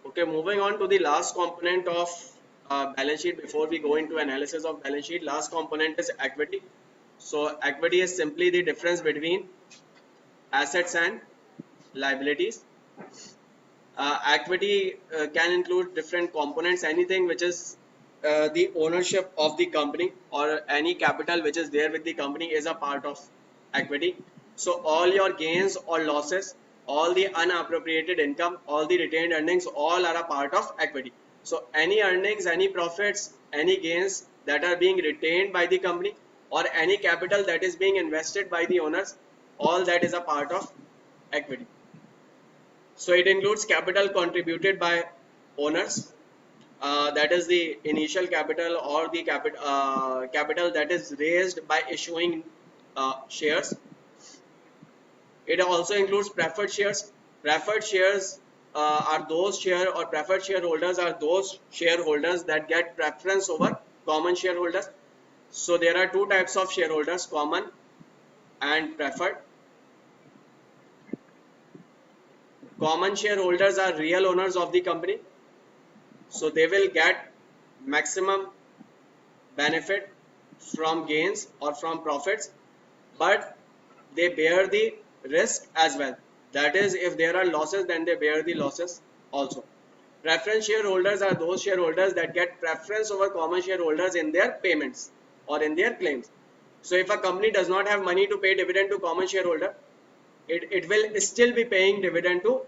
Okay, moving on to the last component of balance sheet before we go into analysis of balance sheet. Last component is equity. So equity is simply the difference between assets and liabilities. Equity can include different components, anything which is the ownership of the company or any capital which is there with the company is a part of equity. So all your gains or losses, all the unappropriated income, all the retained earnings, all are a part of equity. So any earnings, any profits, any gains that are being retained by the company or any capital that is being invested by the owners, all that is a part of equity. So it includes capital contributed by owners, that is the initial capital or the capital that is raised by issuing shares. It also includes preferred shares. Preferred shares are those share or preferred shareholders are those shareholders that get preference over common shareholders. So there are two types of shareholders, common and preferred. Common shareholders are real owners of the company, so they will get maximum benefit from gains or from profits, but they bear the risk as well. That is, if there are losses, then they bear the losses also. Preference shareholders are those shareholders that get preference over common shareholders in their payments or in their claims. So if a company does not have money to pay dividend to common shareholder, it will still be paying dividend to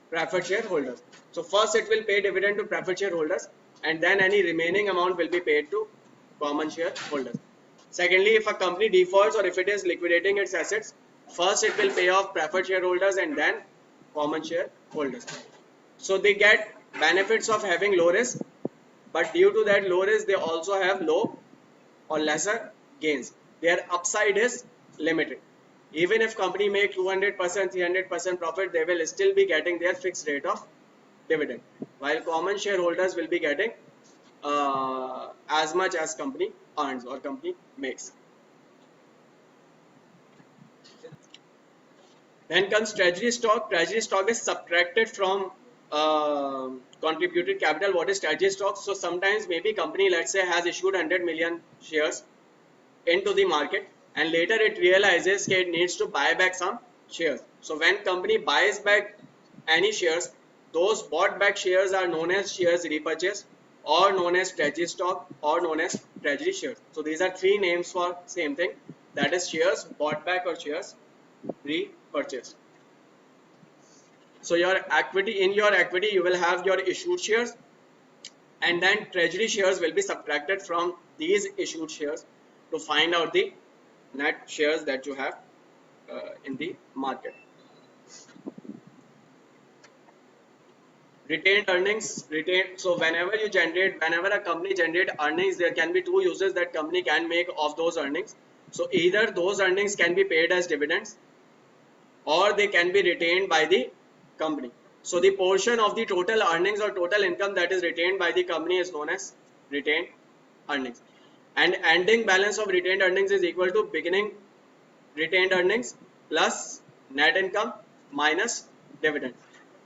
preferred shareholders. So first it will pay dividend to preferred shareholders, and then any remaining amount will be paid to common shareholders. Secondly, if a company defaults or if it is liquidating its assets, first it will pay off preferred shareholders and then common shareholders. So they get benefits of having low risk, but due to that low risk, they also have low or lesser gains. Their upside is limited. Even if company make 200%, 300% profit, they will still be getting their fixed rate of dividend, while common shareholders will be getting as much as company earns or company makes. Then comes treasury stock. Treasury stock is subtracted from contributed capital. What is treasury stock? So sometimes maybe company, let's say, has issued 100 million shares into the market, and later it realizes that it needs to buy back some shares. So when company buys back any shares, those bought back shares are known as shares repurchase, or known as treasury stock, or known as treasury shares. So these are three names for same thing, that is shares bought back or shares repurchased. So your equity, in your equity you will have your issued shares, and then treasury shares will be subtracted from these issued shares to find out the net shares that you have in the market. Retained earnings. So whenever a company generate earnings, there can be two uses that company can make of those earnings. So either those earnings can be paid as dividends, or they can be retained by the company. So the portion of the total earnings or total income that is retained by the company is known as retained earnings. And ending balance of retained earnings is equal to beginning retained earnings plus net income minus dividend.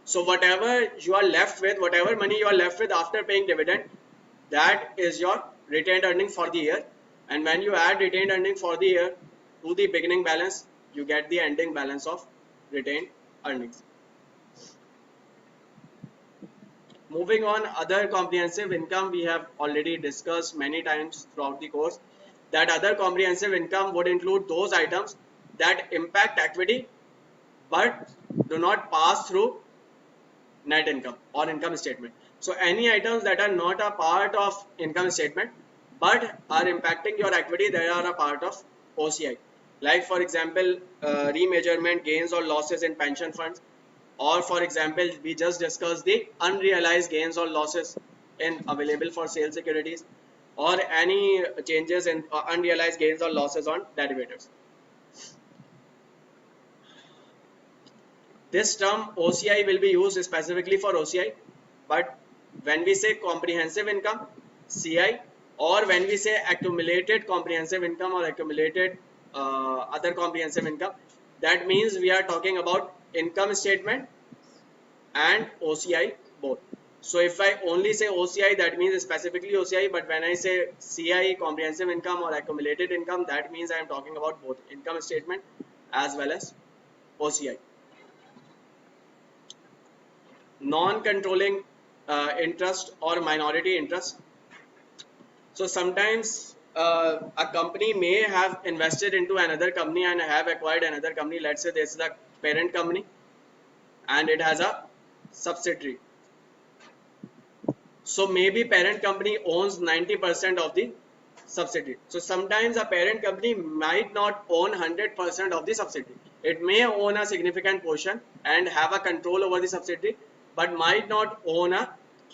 So whatever you are left with, whatever money you are left with after paying dividend, that is your retained earning for the year. And when you add retained earning for the year to the beginning balance, you get the ending balance of retained earnings. Moving on, other comprehensive income, we have already discussed many times throughout the course that other comprehensive income would include those items that impact equity but do not pass through net income or income statement. So any items that are not a part of income statement but are impacting your equity, they are a part of OCI. Like for example, remeasurement gains or losses in pension funds, or for example, we just discussed the unrealized gains or losses in available for sale securities, or any changes in unrealized gains or losses on derivatives. This term OCI will be used specifically for OCI, but when we say comprehensive income, CI, or when we say accumulated comprehensive income or accumulated other comprehensive income, that means we are talking about income statement and OCI both. So if I only say OCI, that means specifically OCI, but when I say CI, comprehensive income or accumulated income, that means I am talking about both income statement as well as OCI. Non-controlling interest or minority interest. So sometimes a company may have invested into another company and have acquired another company. Let's say this is the parent company and it has a subsidiary. So maybe parent company owns 90% of the subsidiary. So sometimes a parent company might not own 100% of the subsidiary. It may own a significant portion and have a control over the subsidiary, but might not own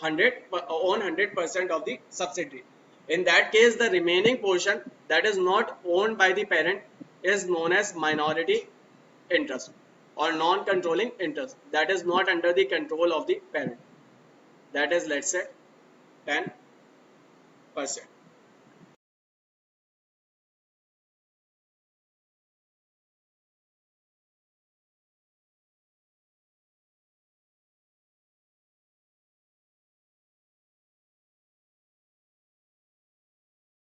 100% of the subsidiary. In that case, the remaining portion that is not owned by the parent is known as minority interest or non-controlling interest. That is not under the control of the parent. That is, let's say, 10%.